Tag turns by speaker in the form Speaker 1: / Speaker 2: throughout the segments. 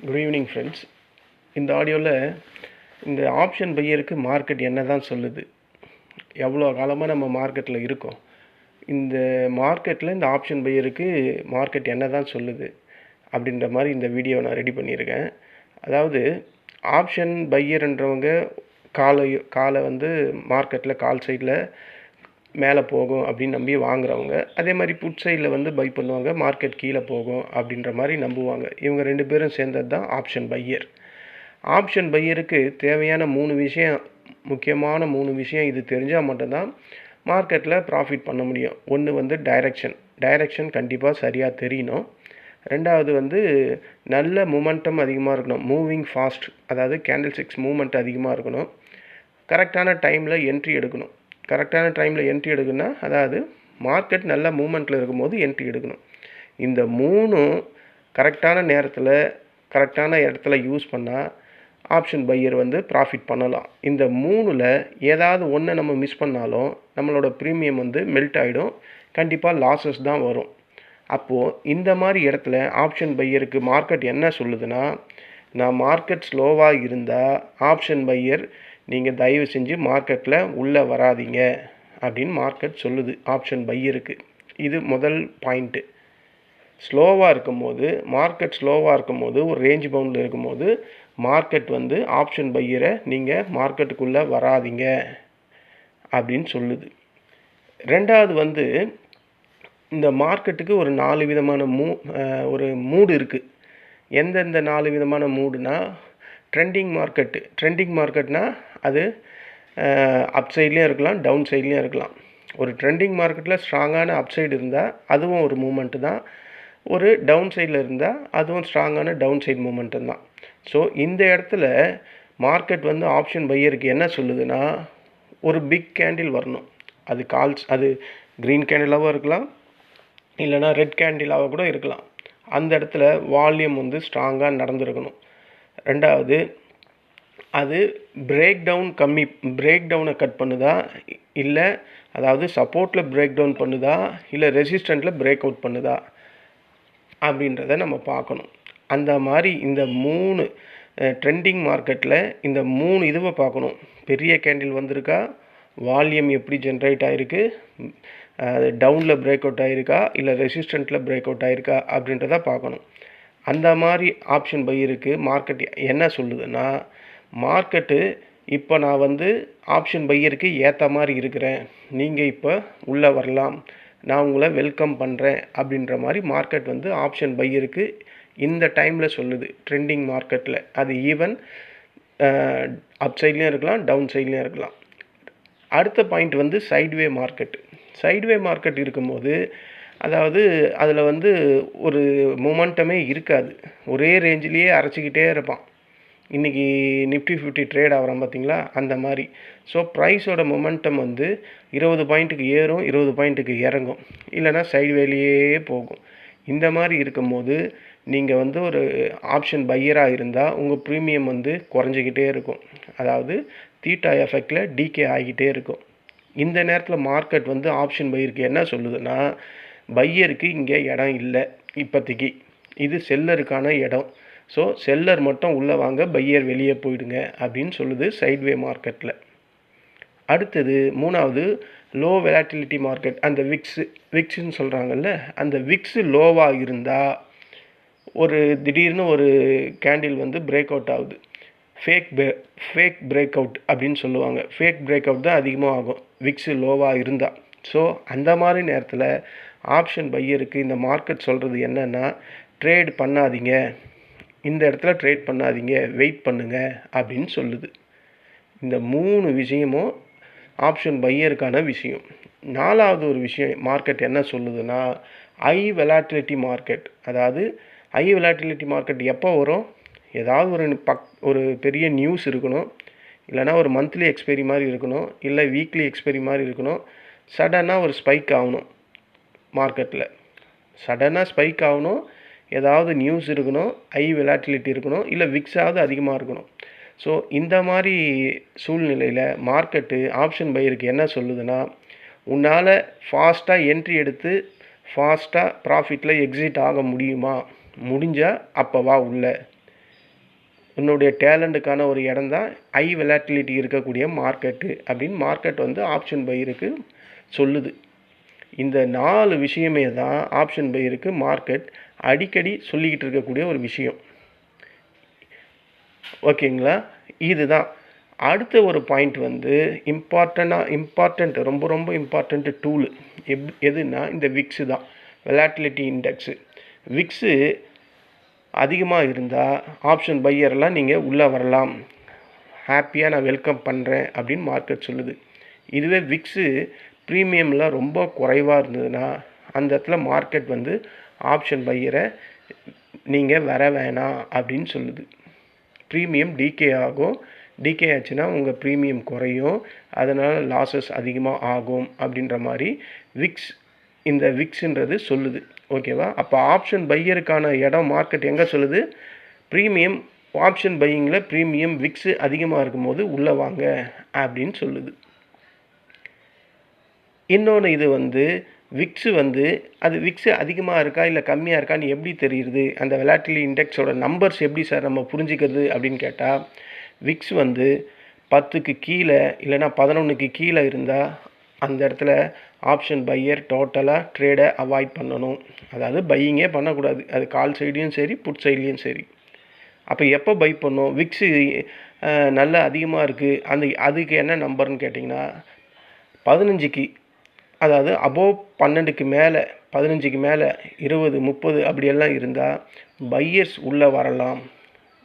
Speaker 1: Good evening friends. இந்த ஆடியோவில் இந்த ஆப்ஷன் பையருக்கு மார்க்கெட் என்ன தான் சொல்லுது, எவ்வளோ காலமாக நம்ம மார்க்கெட்டில் இருக்கோம், இந்த மார்க்கெட்டில் இந்த ஆப்ஷன் பையருக்கு மார்க்கெட் என்ன தான் சொல்லுது அப்படின்ற மாதிரி இந்த வீடியோவை நான் ரெடி பண்ணியிருக்கேன். அதாவது ஆப்ஷன் பையர்ன்றவங்க காலை வந்து மார்க்கெட்டில் கால் சைடில் மேலே போகும் அப்படின்னு நம்பி வாங்குறவங்க, அதே மாதிரி புட் சைடில் வந்து பை பண்ணுவாங்க, மார்க்கெட் கீழே போகும் அப்படின்ற மாதிரி நம்புவாங்க. இவங்க ரெண்டு பேரும் சேர்ந்தது தான் ஆப்ஷன் பையர். ஆப்ஷன் பையருக்கு தேவையான முக்கியமான மூணு விஷயம் இது தெரிஞ்சால் மட்டும்தான் மார்க்கெட்டில் ப்ராஃபிட் பண்ண முடியும். ஒன்று வந்து டைரெக்ஷன் கண்டிப்பாக சரியாக தெரியணும். ரெண்டாவது வந்து நல்ல மூமெண்டம் அதிகமாக இருக்கணும், மூவிங் ஃபாஸ்ட், அதாவது கேண்டில் ஸ்டிக்ஸ் மூமெண்ட் அதிகமாக இருக்கணும். கரெக்டான டைமில் என்ட்ரி எடுக்கணும். எடுக்கணும்னா அதாவது மார்க்கெட் நல்ல மூமெண்ட்டில் இருக்கும்போது என்ட்ரி எடுக்கணும். இந்த மூணும் கரெக்டான நேரத்தில் கரெக்டான இடத்துல யூஸ் பண்ணால் ஆப்ஷன் பையர் வந்து ப்ராஃபிட் பண்ணலாம். இந்த மூணில் ஏதாவது ஒன்று நம்ம மிஸ் பண்ணாலும் நம்மளோட ப்ரீமியம் வந்து மெல்ட் ஆகிடும், கண்டிப்பாக லாஸஸ் தான் வரும். அப்போது இந்த மாதிரி இடத்துல ஆப்ஷன் பையருக்கு மார்க்கெட் என்ன சொல்லுதுன்னா, நான் மார்க்கெட் ஸ்லோவாக இருந்தால் ஆப்ஷன் பையர் நீங்கள் தயவு செஞ்சு மார்க்கெட்டில் உள்ளே வராதீங்க அப்படின்னு மார்க்கெட் சொல்லுது ஆப்ஷன் பையருக்கு. இது முதல் பாயிண்ட்டு. மார்க்கெட் ஸ்லோவாக இருக்கும்போது ஒரு ரேஞ்ச் பவுண்டில் இருக்கும்போது மார்க்கெட் வந்து ஆப்ஷன் பையரை நீங்கள் மார்க்கெட்டுக்குள்ளே வராதிங்க அப்படின்னு சொல்லுது. ரெண்டாவது வந்து இந்த மார்க்கெட்டுக்கு ஒரு 4 விதமான மூடு இருக்குது. எந்தெந்த 4 விதமான மூடுனா, ட்ரெண்டிங் மார்க்கெட்னால் அது அப் சைட்லேயும் இருக்கலாம், டவுன் சைட்லேயும் இருக்கலாம். ஒரு ட்ரெண்டிங் மார்க்கெட்டில் ஸ்ட்ராங்கான அப் சைடு இருந்தால் அதுவும் ஒரு மூமெண்ட்டு தான், ஒரு டவுன் சைடில் இருந்தால் அதுவும் ஸ்ட்ராங்கான டவுன் சைடு மூமெண்ட்டு தான். ஸோ இந்த இடத்துல மார்க்கெட் வந்து ஆப்ஷன் பையருக்கு என்ன சொல்லுதுன்னா, ஒரு பிக் கேண்டில் வரணும். அது க்ரீன் கேண்டிலாகவும் இருக்கலாம், இல்லைனா ரெட் கேண்டிலாக கூட இருக்கலாம். அந்த இடத்துல வால்யூம் வந்து ஸ்ட்ராங்காக நடந்துருக்கணும். ரெண்டாவது, அது பிரேக் டவுனை கட் பண்ணுதா, இல்லை அதாவது சப்போர்ட்டில் பிரேக் டவுன் பண்ணுதா, இல்லை ரெசிஸ்டண்ட்டில் பிரேக் அவுட் பண்ணுதா அப்படின்றத நம்ம பார்க்கணும். அந்த மாதிரி இந்த 3 ட்ரெண்டிங் மார்க்கெட்டில் இந்த 3 இதுவை பார்க்கணும். பெரிய கேண்டில் வந்திருக்கா, வால்யூம் எப்படி ஜென்ரேட் ஆகிருக்கு, டவுனில் பிரேக் அவுட் ஆகிருக்கா, இல்லை ரெசிஸ்டண்ட்டில் பிரேக் அவுட் ஆகிருக்கா அப்படின்றத பார்க்கணும். அந்த மாதிரி ஆப்ஷன் பையருக்கு மார்க்கெட் என்ன சொல்லுதுன்னா, மார்க்கெட்டு இப்போ நான் வந்து ஆப்ஷன் பையருக்கு ஏற்ற மாதிரி இருக்கிறேன், நீங்கள் இப்போ உள்ளே வரலாம், நான் உங்களை வெல்கம் பண்ணுறேன் அப்படின்ற மாதிரி மார்க்கெட் வந்து ஆப்ஷன் பையருக்கு இந்த டைமில் சொல்லுது. ட்ரெண்டிங் மார்க்கெட்டில் அது ஈவன் அப் சைட்லேயும் இருக்கலாம், டவுன் சைட்லேயும் இருக்கலாம். அடுத்த பாயிண்ட் வந்து சைட்வே மார்க்கெட் இருக்கும்போது, அதாவது அதில் வந்து ஒரு மொமெண்டமே இருக்காது, ஒரே ரேஞ்சிலேயே அரைச்சிக்கிட்டே இருப்பான். இன்றைக்கி நிஃப்டி 50 ட்ரேட் ஆகிறான் பார்த்தீங்களா, அந்த மாதிரி. ஸோ ப்ரைஸோட மொமெண்டம் வந்து 20 பாயிண்ட்டுக்கு ஏறும், 20 பாயிண்ட்டுக்கு இறங்கும், இல்லைனா சைட்வேலையே போகும். இந்த மாதிரி இருக்கும்போது நீங்கள் வந்து ஒரு ஆப்ஷன் பையராக இருந்தால் உங்கள் ப்ரீமியம் வந்து குறைஞ்சிக்கிட்டே இருக்கும், அதாவது தீட்டா எஃபெக்டில் டிகே ஆகிக்கிட்டே இருக்கும். இந்த நேரத்தில் மார்க்கெட் வந்து ஆப்ஷன் பையருக்கு என்ன சொல்லுதுன்னா, பையருக்கு இங்கே இடம் இல்லை இப்போதைக்கு, இது செல்லருக்கான இடம். ஸோ செல்லர் மட்டும் உள்ளே வாங்க, பையர் வெளியே போயிடுங்க அப்படின்னு சொல்லுது சைட்வே மார்க்கெட்டில். அடுத்தது மூணாவது, லோ வெலாட்டிலிட்டி மார்க்கெட். அந்த விக்ஸுன்னு சொல்கிறாங்கல்ல, அந்த விக்ஸு லோவாக இருந்தால் திடீர்னு ஒரு கேண்டில் வந்து பிரேக் அவுட் ஆகுது, ஃபேக் பிரேக் அவுட் அப்படின்னு சொல்லுவாங்க. ஃபேக் பிரேக் அவுட் தான் அதிகமாக ஆகும் விக்ஸு லோவாக இருந்தால். ஸோ அந்த மாதிரி நேரத்தில் ஆப்ஷன் பையருக்கு இந்த மார்க்கெட் சொல்கிறது என்னென்னா, ட்ரேட் பண்ணாதீங்க, இந்த இடத்துல ட்ரேட் பண்ணாதீங்க, வெயிட் பண்ணுங்க அப்படின்னு சொல்லுது. இந்த 3 விஷயமும் ஆப்ஷன் பையருக்கான விஷயம். நாலாவது ஒரு விஷயம் மார்க்கெட் என்ன சொல்லுதுன்னா, ஹை வெலாட்டிலிட்டி மார்க்கெட். அதாவது ஹை வெலாட்டிலிட்டி மார்க்கெட் எப்போ வரும், ஏதாவது ஒரு பெரிய நியூஸ் இருக்கணும், இல்லைனா ஒரு மந்த்லி எக்ஸ்பைரி மாதிரி இருக்கணும், இல்லை வீக்லி எக்ஸ்பைரி மாதிரி இருக்கணும், சடனாக ஒரு ஸ்பைக் ஆகணும் மார்க்கெட்டில், ஏதாவது நியூஸ் இருக்கணும், ஹை வெலாட்டிலிட்டி இருக்கணும், இல்லை விக்ஸாவது அதிகமாக இருக்கணும். ஸோ இந்த மாதிரி சூழ்நிலையில் மார்க்கெட்டு ஆப்ஷன் பையருக்கு என்ன சொல்லுதுன்னா, உன்னால் ஃபாஸ்ட்டாக என்ட்ரி எடுத்து ஃபாஸ்ட்டாக ப்ராஃபிட்டில் எக்ஸிட் ஆக முடியுமா, முடிஞ்சால் அப்போ வா உள்ள, உன்னுடைய டேலண்ட்டுக்கான ஒரு இடம் தான் ஹை வெலாட்டிலிட்டி இருக்கக்கூடிய மார்க்கெட்டு அப்படின்னு மார்க்கெட் வந்து ஆப்ஷன் பையருக்கு சொல்லுது. இந்த 4 விஷயமே தான் ஆப்ஷன் பையருக்கு மார்க்கெட் அடிக்கடி சொல்லிக்கிட்டு இருக்கக்கூடிய ஒரு விஷயம். ஓகேங்களா? இதுதான். அடுத்த ஒரு பாயிண்ட் வந்து இம்பார்ட்டண்ட் ரொம்ப ரொம்ப இம்பார்ட்டண்ட் டூலு எதுன்னா இந்த விக்ஸு தான், வெலாட்டிலிட்டி இண்டெக்ஸு. விக்ஸு அதிகமாக இருந்தால் ஆப்ஷன் பையரெல்லாம் நீங்கள் உள்ளே வரலாம், ஹாப்பியாக நான் வெல்கம் பண்ணுறேன் அப்படின்னு மார்க்கெட் சொல்லுது. இதுவே விக்ஸு ப்ரீமியம்லாம் ரொம்ப குறைவாக இருந்ததுன்னா அந்த இடத்துல மார்க்கெட் வந்து ஆப்ஷன் பையரை நீங்கள் வர வேணாம் அப்படின்னு சொல்லுது. ப்ரீமியம் டிகே ஆகும், டிகே ஆச்சுன்னா உங்கள் ப்ரீமியம் குறையும், அதனால் லாஸஸ் அதிகமாக ஆகும் அப்படின்ற மாதிரி இந்த விக்ஸுன்றது சொல்லுது. ஓகேவா? அப்போ ஆப்ஷன் பையருக்கான இடம் மார்க்கெட் எங்கே சொல்லுது? ப்ரீமியம் ஆப்ஷன் பையிங்கில் ப்ரீமியம் விக்ஸு அதிகமாக இருக்கும்போது உள்ளே வாங்க அப்படின்னு சொல்லுது. இன்னொன்று இது வந்து விக்ஸு வந்து அது விக்ஸு அதிகமாக இருக்கா இல்லை கம்மியாக இருக்கான்னு எப்படி தெரியுது? அந்த வெலாட்டிலிட்டி இண்டெக்ஸோட நம்பர்ஸ் எப்படி சார் நம்ம புரிஞ்சுக்கிறது அப்படின்னு கேட்டால், விக்ஸ் வந்து 10க்கு கீழே இல்லைனா 11க்கு கீழே இருந்தால் அந்த இடத்துல ஆப்ஷன் பையர் டோட்டலாக ட்ரேடை அவாய்ட் பண்ணணும். அதாவது பையிங்கே பண்ணக்கூடாது, அது கால் சைட்லேயும் சரி புட் சைட்லேயும் சரி. அப்போ எப்போ பை பண்ணும்? விக்ஸு நல்லா அதிகமாக இருக்குது, அதுக்கு என்ன நம்பர்னு கேட்டிங்கன்னா 15க்கு, அதாவது அபோவ் 12க்கு மேலே 15க்கு மேலே 20 30 அப்படியெல்லாம் இருந்தால் பையர்ஸ் உள்ளே வரலாம்.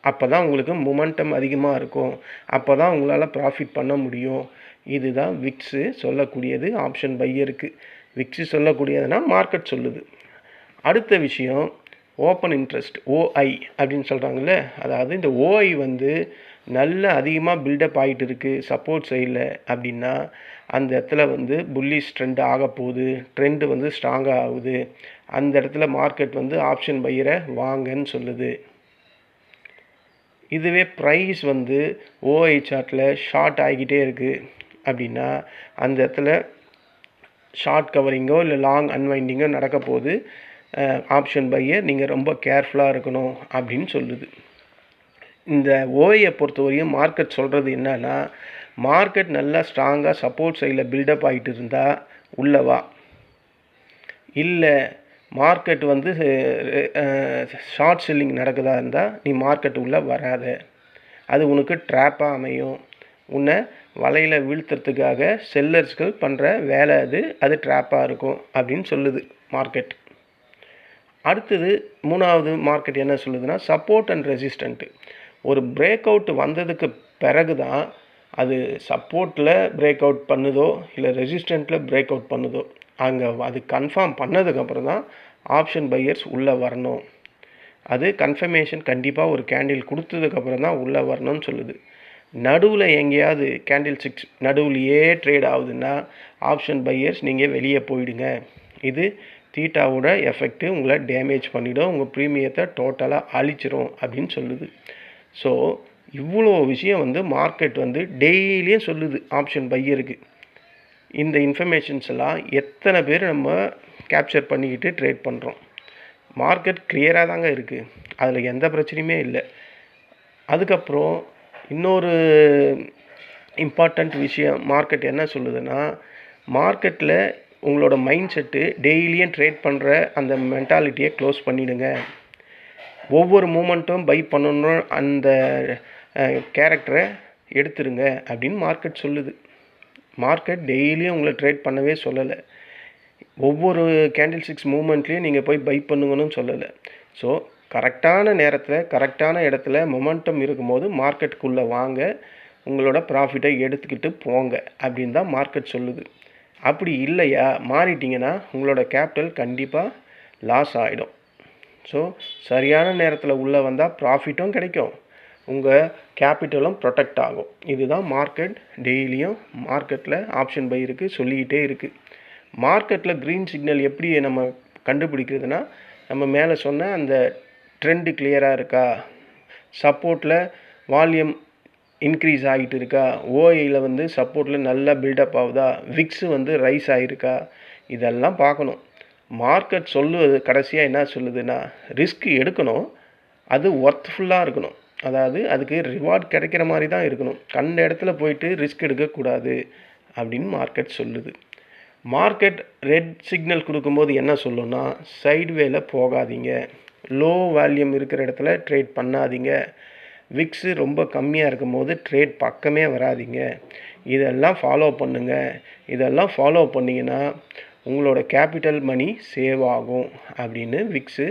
Speaker 1: அப்போ தான் உங்களுக்கு மொமெண்டம் அதிகமாக இருக்கும், அப்போ தான் உங்களால் ப்ராஃபிட் பண்ண முடியும். இதுதான் விக்ஸு சொல்லக்கூடியது ஆப்ஷன் பையருக்கு. விக்ஸு சொல்லக்கூடியதுன்னா மார்க்கெட் சொல்லுது. அடுத்த விஷயம் ஓப்பன் இன்ட்ரெஸ்ட், ஓஐ அப்படின்னு சொல்கிறாங்கல்ல. அதாவது இந்த ஓஐ வந்து நல்ல அதிகமாக பில்டப் ஆகிட்டு இருக்குது சப்போர்ட் சைடில் அப்படின்னா அந்த இடத்துல வந்து புல்லிஷ் ட்ரெண்ட் ஆக போகுது, ட்ரெண்டு வந்து ஸ்ட்ராங்காக ஆகுது, அந்த இடத்துல மார்க்கெட் வந்து ஆப்ஷன் பையரை வாங்கன்னு சொல்லுது. இதுவே ப்ரைஸ் வந்து ஓஐ சார்ட்டில் ஷார்ட் ஆகிக்கிட்டே இருக்குது அப்படின்னா அந்த இடத்துல ஷார்ட் கவரிங்கோ இல்லை லாங் அன்வைண்டிங்கோ நடக்க போது ஆப்ஷன் பையர் நீங்கள் ரொம்ப கேர்ஃபுல்லாக இருக்கணும் அப்படின்னு சொல்லுது. இந்த ஓஐயை பொறுத்தவரையும் மார்க்கெட் சொல்கிறது என்னன்னா, மார்க்கெட் நல்லா ஸ்ட்ராங்காக சப்போர்ட் சைடில் பில்டப் ஆகிட்டு இருந்தால் உள்ளவா, இல்லை மார்க்கெட் வந்து ஷார்ட் செல்லிங் நடக்குதா இருந்தால் நீ மார்க்கெட் உள்ளே வராத, அது உனக்கு ட்ராப்பாக அமையும், உன்னை வலையில் வீழ்த்துறதுக்காக செல்லர்ஸ்கள் பண்ணுற வேலை அது ட்ராப்பாக இருக்கும் அப்படின்னு சொல்லுது மார்க்கெட். அடுத்தது 3வது மார்க்கெட் என்ன சொல்லுதுன்னா சப்போர்ட் அண்ட் ரெசிஸ்டண்ட்டு. ஒரு பிரேக் அவுட் வந்ததுக்கு பிறகு தான் அது சப்போர்ட்டில் பிரேக் அவுட் பண்ணுதோ இல்லை ரெசிஸ்டண்ட்டில் பிரேக் அவுட் பண்ணுதோ அங்கே அது கன்ஃபார்ம் பண்ணதுக்கப்புறம் தான் ஆப்ஷன் பையர்ஸ் உள்ளே வரணும். அது கன்ஃபர்மேஷன் கண்டிப்பாக ஒரு கேண்டில் கொடுத்ததுக்கப்புறம் தான் உள்ளே வரணும்னு சொல்லுது. நடுவில் எங்கேயாவது கேண்டில் 6 நடுவுலையே ட்ரேட் ஆகுதுன்னா ஆப்ஷன் பையர்ஸ் நீங்கள் வெளியே போயிடுங்க. இது தீட்டாவோட எஃபெக்ட்டு உங்களை டேமேஜ் பண்ணிவிடும், உங்கள் ப்ரீமியத்தை டோட்டலாக அழிச்சிரும் அப்படின்னு சொல்லுது. ஸோ இவ்வளோ விஷயம் வந்து மார்க்கெட் வந்து டெய்லியும் சொல்லுது ஆப்ஷன் பையருக்கு. இந்த இன்ஃபர்மேஷன்ஸ் எல்லாம் எத்தனை பேர் நம்ம கேப்சர் பண்ணிக்கிட்டு ட்ரேட் பண்ணுறோம்? மார்க்கெட் கிளியராக தாங்க இருக்குது, அதில் எந்த பிரச்சனையுமே இல்லை. அதுக்கப்புறம் இன்னொரு இம்பார்ட்டண்ட் விஷயம் மார்க்கெட் என்ன சொல்லுதுன்னா, மார்க்கெட்டில் உங்களோட மைண்ட் செட்டு டெய்லியும் ட்ரேட் பண்ணுற அந்த மென்டாலிட்டியை க்ளோஸ் பண்ணிவிடுங்க. ஒவ்வொரு மூமெண்ட்டும் பை பண்ணணும் அந்த கேரக்டரை எடுத்துருங்க அப்படின்னு மார்க்கெட் சொல்லுது. மார்க்கெட் டெய்லியும் உங்களை ட்ரேட் பண்ணவே சொல்லலை, ஒவ்வொரு கேண்டில் 6 மூமெண்ட்லேயும் நீங்கள் போய் பை பண்ணுங்கன்னு சொல்லலை. ஸோ கரெக்டான நேரத்தில் கரெக்டான இடத்துல மொமெண்டம் இருக்கும்போது மார்க்கெட்டுக்குள்ளே வாங்க, உங்களோட ப்ராஃபிட்டை எடுத்துக்கிட்டு போங்க அப்படின்னு தான் மார்க்கெட் சொல்லுது. அப்படி இல்லையா மாறிட்டிங்கன்னா உங்களோட கேபிட்டல் கண்டிப்பாக லாஸ் ஆகிடும். ஸோ சரியான நேரத்தில் உள்ளே வந்தால் ப்ராஃபிட்டும் கிடைக்கும், உங்கள் கேபிட்டலும் ப்ரொடெக்ட் ஆகும். இதுதான் மார்க்கெட் டெய்லியும் மார்க்கெட்டில் ஆப்ஷன் பையருக்கு சொல்லிக்கிட்டே இருக்குது. மார்க்கெட்டில் க்ரீன் சிக்னல் எப்படி நம்ம கண்டுபிடிக்கிறதுனா, நம்ம மேலே சொன்ன அந்த ட்ரெண்டு கிளியராக இருக்கா, சப்போர்ட்டில் வால்யூம் இன்க்ரீஸ் ஆகிட்டு இருக்கா, ஓஐயில் வந்து சப்போர்ட்டில் நல்லா பில்டப் ஆகுதா, விக்ஸு வந்து ரைஸ் ஆகிருக்கா, இதெல்லாம் பார்க்கணும். மார்க்கெட் சொல்லுவது கடைசியாக என்ன சொல்லுதுன்னா, ரிஸ்க் எடுக்கணும், அது ஒர்த்ஃபுல்லாக இருக்கணும். அதாவது அதுக்கு ரிவார்ட் கிடைக்கிற மாதிரி தான் இருக்கணும். கண்ட இடத்துல போயிட்டு ரிஸ்க் எடுக்கக்கூடாது அப்படின்னு மார்க்கெட் சொல்லுது. மார்க்கெட் ரெட் சிக்னல் கொடுக்கும்போது என்ன சொல்லுன்னா, சைட்வேல போகாதீங்க, லோ வால்யூம் இருக்கிற இடத்துல ட்ரேட் பண்ணாதீங்க, விக்ஸு ரொம்ப கம்மியாக இருக்கும்போது ட்ரேட் பக்கமே வராதிங்க, இதெல்லாம் ஃபாலோ பண்ணுங்கள். இதெல்லாம் ஃபாலோ பண்ணிங்கன்னா உங்களோட கேபிட்டல் மணி சேவ் ஆகும் அப்படின்னு விக்ஸு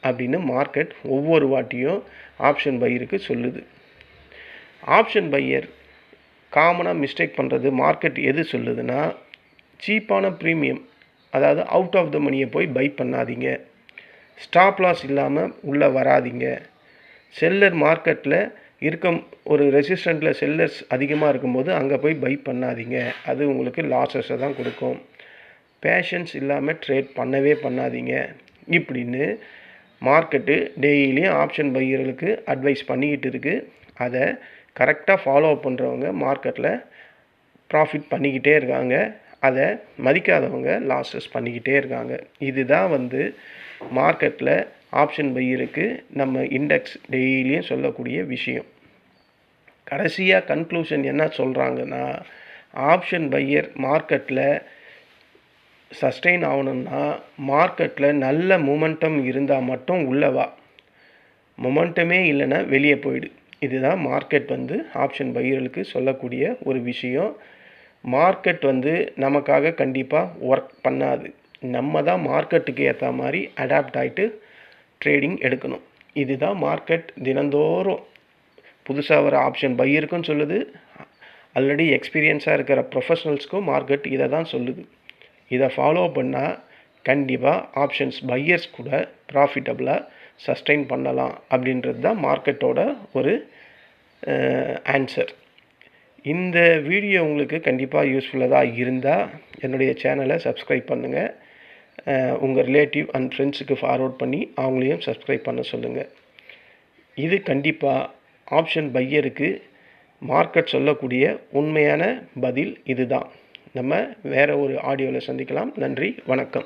Speaker 1: அப்படின்னு மார்க்கெட் ஒவ்வொரு வாட்டியும் ஆப்ஷன் பையருக்கு சொல்லுது. ஆப்ஷன் பையர் காமனாக மிஸ்டேக் பண்ணுறது மார்க்கெட் எது சொல்லுதுன்னா, சீப்பான ப்ரீமியம், அதாவது அவுட் ஆஃப் த மணியை போய் பை பண்ணாதீங்க, ஸ்டாப் லாஸ் இல்லாமல் உள்ளே வராதிங்க, செல்லர் மார்க்கெட்டில் இருக்க ஒரு ரெசிஸ்டண்ட்டில் செல்லர்ஸ் அதிகமாக இருக்கும்போது அங்கே போய் பை பண்ணாதீங்க, அது உங்களுக்கு லாஸஸை தான் கொடுக்கும், பேஷன்ஸ் இல்லாமல் ட்ரேட் பண்ணவே பண்ணாதீங்க இப்படின்னு மார்க்கெட்டு டெய்லியும் ஆப்ஷன் பையர்களுக்கு அட்வைஸ் பண்ணிக்கிட்டு இருக்குது. அதை கரெக்டாக ஃபாலோ பண்ணுறவங்க மார்க்கெட்டில் ப்ராஃபிட் பண்ணிக்கிட்டே இருக்காங்க, அதை மதிக்காதவங்க லாஸஸ் பண்ணிக்கிட்டே இருக்காங்க. இதுதான் மார்க்கெட்டில் ஆப்ஷன் பையருக்கு நம்ம இண்டெக்ஸ் டெய்லியும் சொல்லக்கூடிய விஷயம். கடைசியாக கன்க்ளூஷன் என்ன சொல்கிறாங்கன்னா, ஆப்ஷன் பையர் மார்க்கெட்டில் சஸ்டெயின் ஆகணும்னா மார்க்கெட்டில் நல்ல மொமெண்டம் இருந்தால் மட்டும் உள்ளவா, மொமெண்டமே இல்லைன்னா வெளியே போயிடு. இதுதான் மார்க்கெட் ஆப்ஷன் பையர்களுக்கு சொல்லக்கூடிய ஒரு விஷயம். மார்க்கெட் நமக்காக கண்டிப்பாக ஒர்க் பண்ணாது, நம்ம தான் மார்க்கெட்டுக்கு ஏற்ற மாதிரி அடாப்ட் ஆகிட்டு ட்ரேடிங் எடுக்கணும். இதுதான் மார்க்கெட் தினந்தோறும் புதுசாக வர ஆப்ஷன் பையருக்கும் சொல்லுது, ஆல்ரெடி எக்ஸ்பீரியன்ஸாக இருக்கிற ப்ரொஃபஷனல்ஸ்க்கும் மார்க்கெட் இதை தான் சொல்லுது. இதை ஃபாலோ பண்ணால் கண்டிப்பாக ஆப்ஷன்ஸ் பையர்ஸ் கூட ப்ராஃபிட்டபுளாக சஸ்டெயின் பண்ணலாம் அப்படின்றது தான் மார்க்கெட்டோட ஒரு ஆன்சர். இந்த வீடியோ உங்களுக்கு கண்டிப்பாக யூஸ்ஃபுல்லாக இருந்தால் என்னுடைய சேனலை சப்ஸ்கிரைப் பண்ணுங்கள், உங்கள் ரிலேட்டிவ் அண்ட் ஃப்ரெண்ட்ஸுக்கு ஃபார்வர்ட் பண்ணி அவங்களையும் சப்ஸ்கிரைப் பண்ண சொல்லுங்கள். இது கண்டிப்பாக ஆப்ஷன் பையருக்கு மார்க்கெட் சொல்லக்கூடிய உண்மையான பதில் இதுதான். நம்ம வேறு ஒரு ஆடியோவில் சந்திக்கலாம். நன்றி, வணக்கம்.